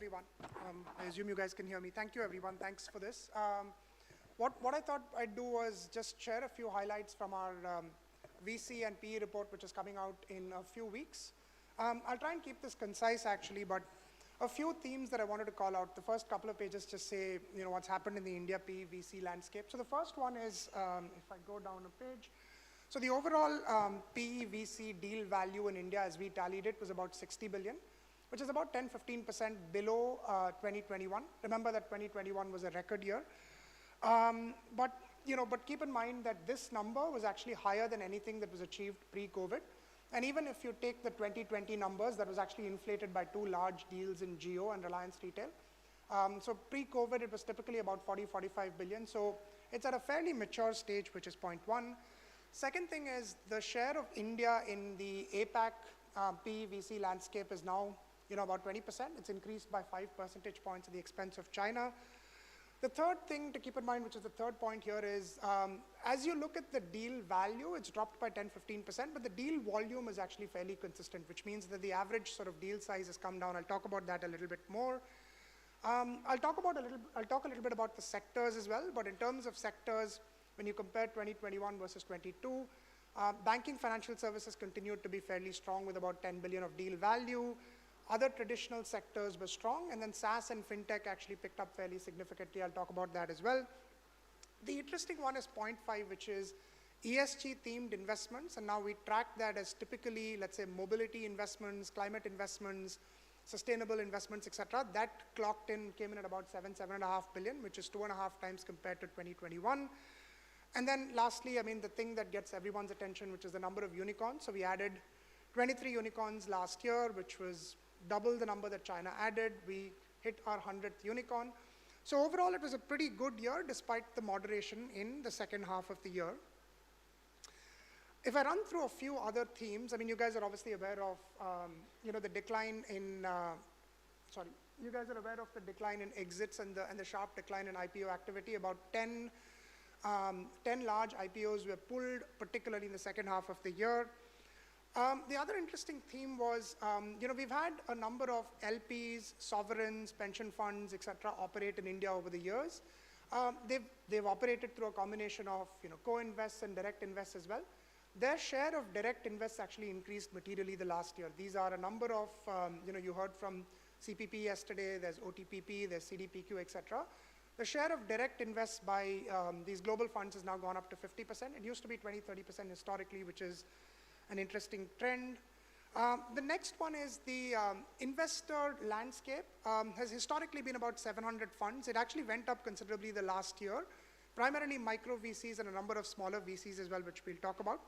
everyone. I assume you guys can hear me. Thank you, everyone. Thanks for this. What I thought I'd do was just share a few highlights from our VC and PE report, which is coming out in a few weeks. I'll try and keep this concise, actually, but a few themes that I wanted to call out. The first couple of pages just say, what's happened in the India PE VC landscape. So the first one is, if I go down a page, so the overall PE VC deal value in India, as we tallied it, was about 60 billion. Which is about 10-15% below 2021. Remember that 2021 was a record year. But keep in mind that this number was actually higher than anything that was achieved pre-COVID. And even if you take the 2020 numbers, that was actually inflated by two large deals in Jio and Reliance Retail. So pre-COVID, it was typically about 40-45 billion. So it's at a fairly mature stage, which is point one. Second thing is the share of India in the APAC PE VC landscape is now about 20%. It's increased by 5 percentage points at the expense of China. The third thing to keep in mind, which is the third point here, is as you look at the deal value, it's dropped by 10-15%, but the deal volume is actually fairly consistent, which means that the average sort of deal size has come down. I'll talk about that a little bit more. I'll talk a little bit about the sectors as well, but in terms of sectors, when you compare 2021 versus 22, banking financial services continued to be fairly strong with about 10 billion of deal value. Other traditional sectors were strong, and then SaaS and FinTech actually picked up fairly significantly. I'll talk about that as well. The interesting one is point 5, which is ESG-themed investments, and now we track that as typically, let's say, mobility investments, climate investments, sustainable investments, etc. That came in at about 7.5 billion, which is 2.5 times compared to 2021. And then lastly, the thing that gets everyone's attention, which is the number of unicorns. So we added 23 unicorns last year, which was double the number that China added. We hit our 100th unicorn. So overall, it was a pretty good year, despite the moderation in the second half of the year. If I run through a few other themes, you guys are obviously aware of, the decline in, you guys are aware of the decline in exits and the sharp decline in IPO activity. About 10 large IPOs were pulled, particularly in the second half of the year. The other interesting theme was, we've had a number of LPs, sovereigns, pension funds, etc., operate in India over the years. They've operated through a combination of, co-invests and direct invests as well. Their share of direct invests actually increased materially the last year. These are a number of, you heard from CPP yesterday, there's OTPP, there's CDPQ, etc. The share of direct invests by these global funds has now gone up to 50%. It used to be 20-30% historically, which is an interesting trend. The next one is the investor landscape has historically been about 700 funds. It actually went up considerably the last year, primarily micro VCs and a number of smaller VCs as well, which we'll talk about.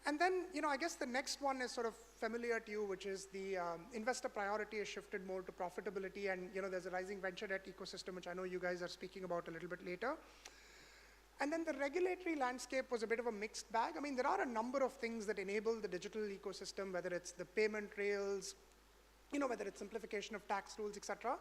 And then, I guess the next one is sort of familiar to you, which is the investor priority has shifted more to profitability, and there's a rising venture debt ecosystem, which I know you guys are speaking about a little bit later. And then the regulatory landscape was a bit of a mixed bag. There are a number of things that enable the digital ecosystem, whether it's the payment rails, whether it's simplification of tax rules, etc.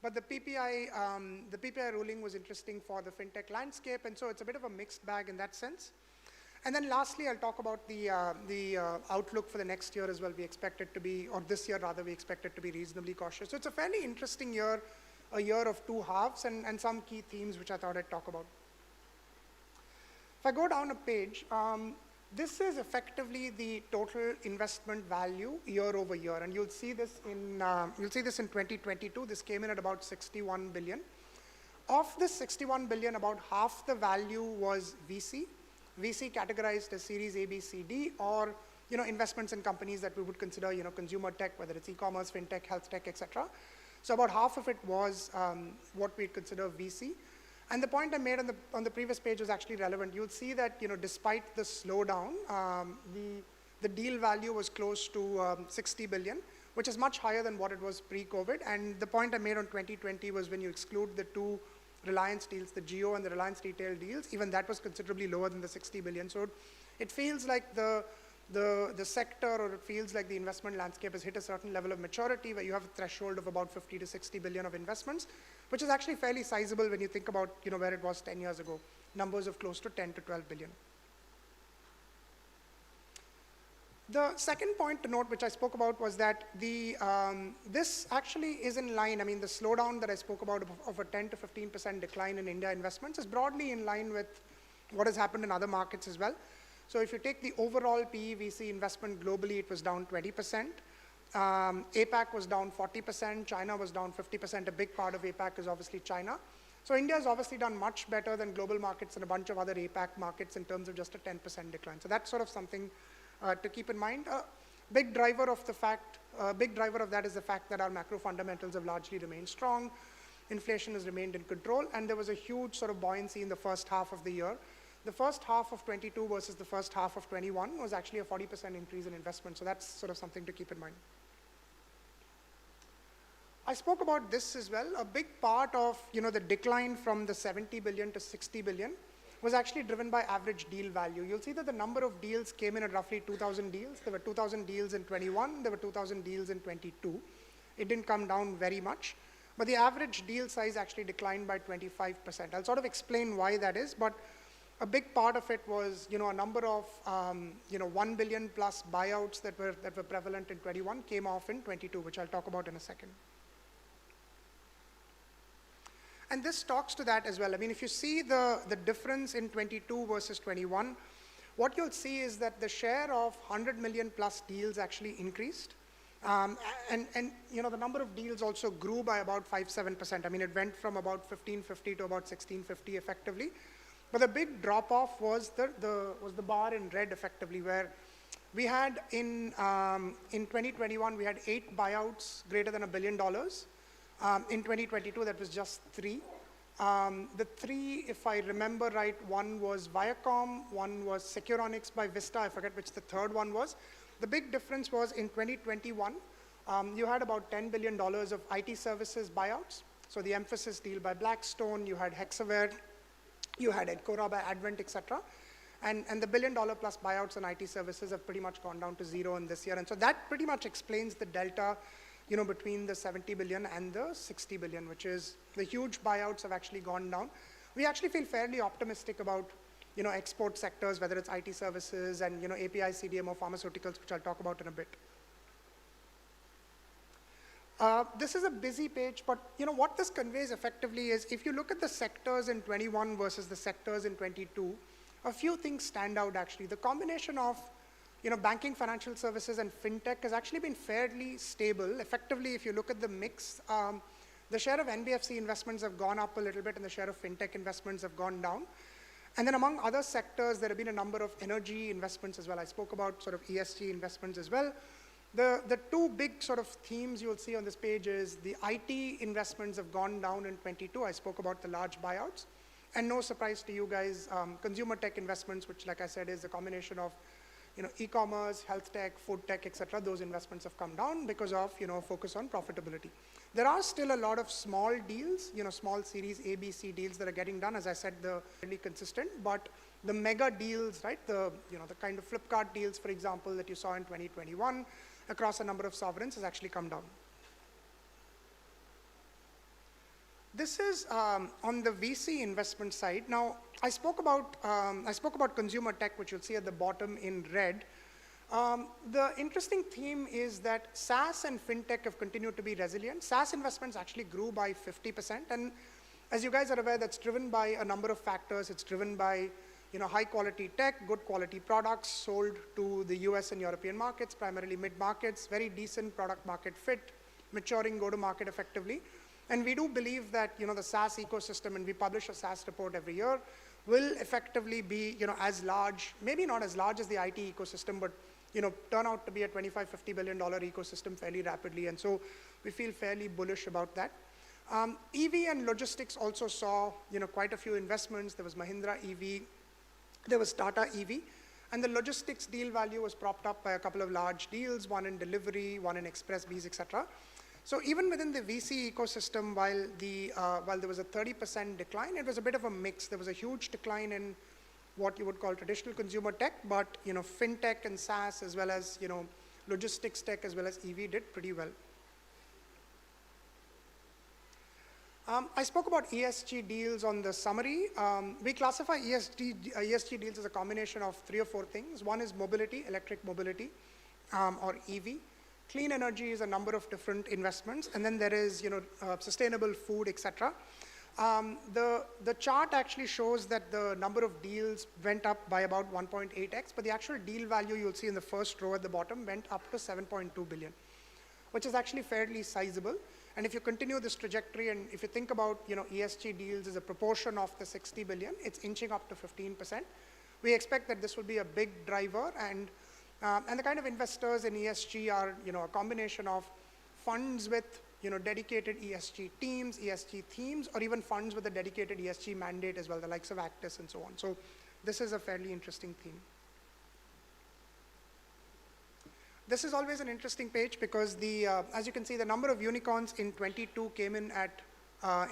But the PPI ruling was interesting for the fintech landscape, and so it's a bit of a mixed bag in that sense. And then lastly, I'll talk about the outlook for the next year as well. We expect it to be, or this year rather, we expect it to be reasonably cautious. So it's a fairly interesting year, a year of two halves, and some key themes which I thought I'd talk about. If I go down a page, this is effectively the total investment value year over year, and you'll see this in 2022. This came in at about 61 billion. Of this 61 billion, about half the value was VC. VC categorized as Series A, B, C, D, or investments in companies that we would consider consumer tech, whether it's e-commerce, fintech, health tech, etc. So about half of it was what we'd consider VC. And the point I made on the previous page was actually relevant. You'll see that despite the slowdown, the deal value was close to 60 billion, which is much higher than what it was pre-COVID. And the point I made on 2020 was when you exclude the two Reliance deals, the Jio and the Reliance Retail deals, even that was considerably lower than the 60 billion. So it feels like the sector, or it feels like the investment landscape has hit a certain level of maturity where you have a threshold of about 50 to 60 billion of investments, which is actually fairly sizable when you think about where it was 10 years ago, numbers of close to 10 to 12 billion. The second point to note, which I spoke about, was that this actually is in line. I mean, the slowdown that I spoke about of a 10 to 15% decline in India investments is broadly in line with what has happened in other markets as well. So if you take the overall PE VC investment globally, it was down 20%. APAC was down 40%. China was down 50%. A big part of APAC is obviously China. So India has obviously done much better than global markets and a bunch of other APAC markets in terms of just a 10% decline. So that's sort of something to keep in mind. Big driver of that is the fact that our macro fundamentals have largely remained strong. Inflation has remained in control, and there was a huge sort of buoyancy in the first half of the year. The first half of 22 versus the first half of 21 was actually a 40% increase in investment. So that's sort of something to keep in mind. I spoke about this as well. A big part of the decline from the 70 billion to 60 billion was actually driven by average deal value. You'll see that the number of deals came in at roughly 2,000 deals. There were 2,000 deals in 21. There were 2,000 deals in 22. It didn't come down very much. But the average deal size actually declined by 25%. I'll sort of explain why that is. But a big part of it was, a number of, 1 billion plus buyouts that were prevalent in 21 came off in 22, which I'll talk about in a second. And this talks to that as well. I mean, if you see the difference in 22 versus 21, what you'll see is that the share of 100 million plus deals actually increased. And the number of deals also grew by about 5-7%. I mean, it went from about 1,550 to about 1,650 effectively. But the big drop-off was the bar in red effectively, where we had in 2021, we had 8 buyouts greater than $1 billion. In 2022, that was just 3. The 3, if I remember right, one was Viacom, one was Securonics by Vista, I forget which the third one was. The big difference was in 2021, you had about $10 billion of IT services buyouts. So the Emphasis deal by Blackstone, you had Hexaware, you had Edcora by Advent, etc. And the $1 billion plus buyouts on IT services have pretty much gone down to 0 in this year. And so that pretty much explains the delta between the 70 billion and the 60 billion, which is the huge buyouts have actually gone down. We actually feel fairly optimistic about, export sectors, whether it's IT services and, API, CDMO, pharmaceuticals, which I'll talk about in a bit. This is a busy page, but, what this conveys effectively is if you look at the sectors in 21 versus the sectors in 22, a few things stand out actually. The combination of banking, financial services, and fintech has actually been fairly stable. Effectively, if you look at the mix, the share of NBFC investments have gone up a little bit, and the share of fintech investments have gone down. And then among other sectors, there have been a number of energy investments as well. I spoke about sort of ESG investments as well. The two big sort of themes you'll see on this page is the IT investments have gone down in 22. I spoke about the large buyouts. And no surprise to you guys, consumer tech investments, which like I said is a combination of e-commerce, health tech, food tech, etc. Those investments have come down because of, focus on profitability. There are still a lot of small deals, small series A, B, C deals that are getting done. As I said, they're really consistent, but the mega deals, right? The kind of Flipkart deals, for example, that you saw in 2021 across a number of sovereigns has actually come down. This is on the VC investment side. Now, I spoke about consumer tech, which you'll see at the bottom in red. The interesting theme is that SaaS and fintech have continued to be resilient. SaaS investments actually grew by 50%, and as you guys are aware, that's driven by a number of factors. It's driven by high quality tech, good quality products sold to the US and European markets, primarily mid markets, very decent product market fit, maturing go to market effectively. And we do believe that the SaaS ecosystem, and we publish a SaaS report every year, will effectively be as large, maybe not as large as the IT ecosystem, but turn out to be a $25-50 billion ecosystem fairly rapidly. And so we feel fairly bullish about that. EV and logistics also saw quite a few investments. There was Mahindra EV, there was Tata EV, and the logistics deal value was propped up by a couple of large deals, one in delivery, one in express Bs, etc. So even within the VC ecosystem, while there was a 30% decline, it was a bit of a mix. There was a huge decline in what you would call traditional consumer tech, but fintech and SaaS, as well as logistics tech, as well as EV did pretty well. I spoke about ESG deals on the summary. We classify ESG deals as a combination of 3 or 4 things. One is mobility, electric mobility. or EV. Clean energy is a number of different investments, and then there is, sustainable food, etc. The chart actually shows that the number of deals went up by about 1.8x, but the actual deal value you'll see in the first row at the bottom went up to 7.2 billion, which is actually fairly sizable. And if you continue this trajectory, and if you think about, ESG deals as a proportion of the 60 billion, it's inching up to 15%. We expect that this will be a big driver, and the kind of investors in ESG are, a combination of funds with, dedicated ESG teams, ESG themes, or even funds with a dedicated ESG mandate as well, the likes of Actis and so on. So this is a fairly interesting theme. This is always an interesting page because as you can see, the number of unicorns in 22 came in at,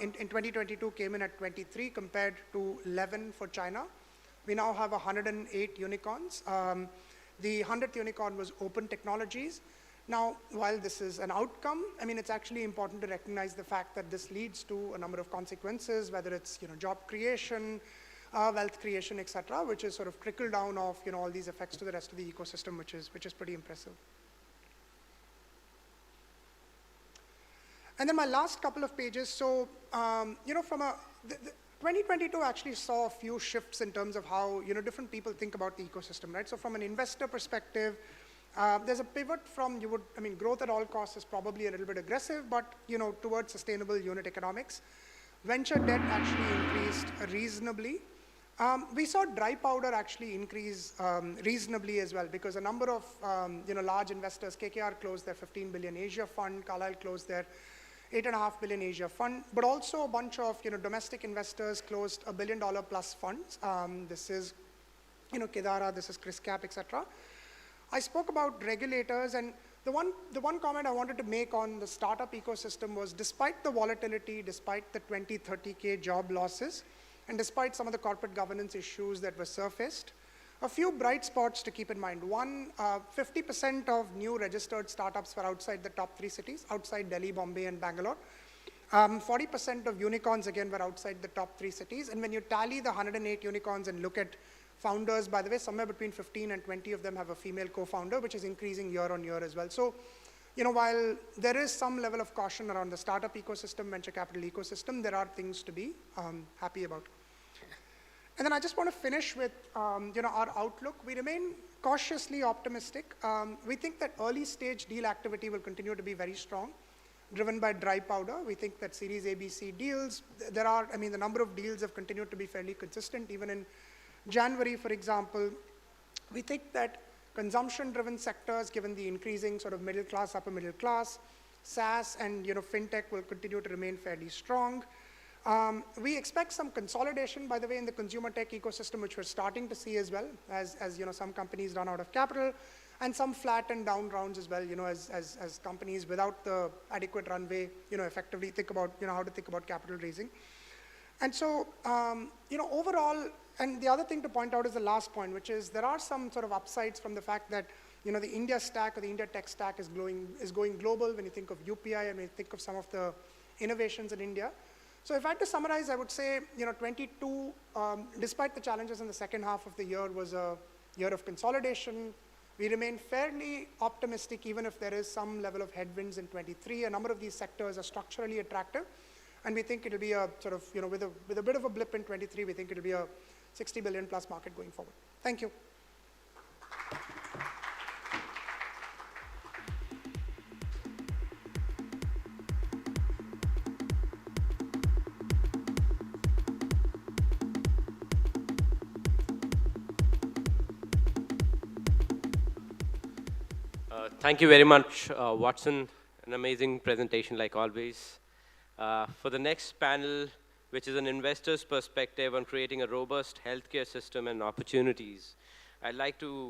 in 2022 came in at 23 compared to 11 for China. We now have 108 unicorns. The 100th unicorn was Open Technologies. Now, while this is an outcome, it's actually important to recognize the fact that this leads to a number of consequences, whether it's, job creation, wealth creation, et cetera, which is sort of trickle down of, all these effects to the rest of the ecosystem, which is pretty impressive. And then my last couple of pages, so, from 2022 actually saw a few shifts in terms of how, different people think about the ecosystem, right? So from an investor perspective, there's a pivot from, growth at all costs is probably a little bit aggressive, but, towards sustainable unit economics. Venture debt actually increased reasonably. We saw dry powder actually increase reasonably as well, because a number of, large investors, KKR closed their 15 billion Asia fund, Carlyle closed their 8.5 billion Asia fund, but also a bunch of, domestic investors closed $1 billion plus funds. This is, Kedara, this is CrisCap, etc. I spoke about regulators, and the one comment I wanted to make on the startup ecosystem was, despite the volatility, despite the 20, 30K job losses, and despite some of the corporate governance issues that were surfaced, a few bright spots to keep in mind. One, 50% of new registered startups were outside the top 3 cities, outside Delhi, Bombay, and Bangalore. 40% of unicorns, again, were outside the top 3 cities. And when you tally the 108 unicorns and look at founders, by the way, somewhere between 15 and 20 of them have a female co-founder, which is increasing year on year as well. So, while there is some level of caution around the startup ecosystem, venture capital ecosystem, there are things to be happy about. And then I just want to finish with, our outlook. We remain cautiously optimistic. We think that early stage deal activity will continue to be very strong, driven by dry powder. We think that Series A, B, C deals, the number of deals have continued to be fairly consistent. Even in January, for example, we think that consumption-driven sectors, given the increasing sort of middle class, upper middle class, SaaS and, fintech will continue to remain fairly strong. We expect some consolidation, by the way, in the consumer tech ecosystem, which we're starting to see as well, as some companies run out of capital, and some flat and down rounds as well, as companies without the adequate runway, effectively think about, how to think about capital raising. And so, overall, and the other thing to point out is the last point, which is there are some sort of upsides from the fact that, the India stack or the India tech stack is going global when you think of UPI and when you think of some of the innovations in India. So if I had to summarize, I would say, 22, despite the challenges in the second half of the year, was a year of consolidation. We remain fairly optimistic, even if there is some level of headwinds in 23. A number of these sectors are structurally attractive, and we think it'll be a sort of, with a bit of a blip in 23, we think it'll be a 60 billion plus market going forward. Thank you. Thank you very much, Watson. An amazing presentation, like always. For the next panel, which is an investor's perspective on creating a robust healthcare system and opportunities, I'd like to